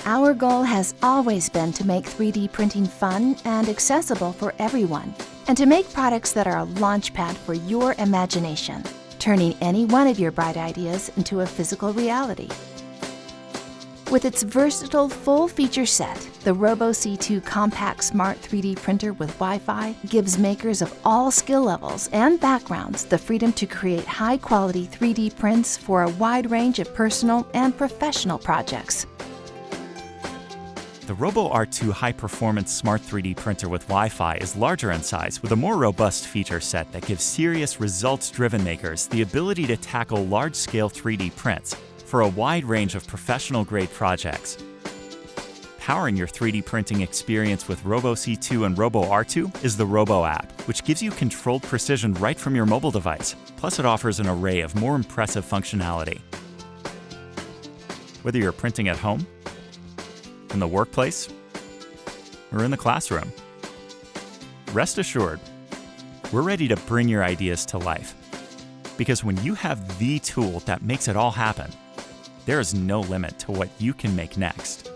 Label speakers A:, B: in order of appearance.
A: Our goal has always been to make 3D printing fun and accessible for everyone, and to make products that are a launchpad for your imagination, turning any one of your bright ideas into a physical reality. With its versatile full-feature set, the Robo C2 Compact Smart 3D Printer with Wi-Fi gives makers of all skill levels and backgrounds the freedom to create high-quality 3D prints for a wide range of personal and professional projects.
B: The Robo R2 high-performance Smart 3D Printer with Wi-Fi is larger in size with a more robust feature set that gives serious results-driven makers the ability to tackle large-scale 3D prints for a wide range of professional-grade projects. Powering your 3D printing experience with Robo C2 and Robo R2 is the Robo app, which gives you controlled precision right from your mobile device. Plus, it offers an array of more impressive functionality. Whether you're printing at home, in the workplace, or in the classroom, rest assured, we're ready to bring your ideas to life. Because when you have the tool that makes it all happen, there is no limit to what you can make next.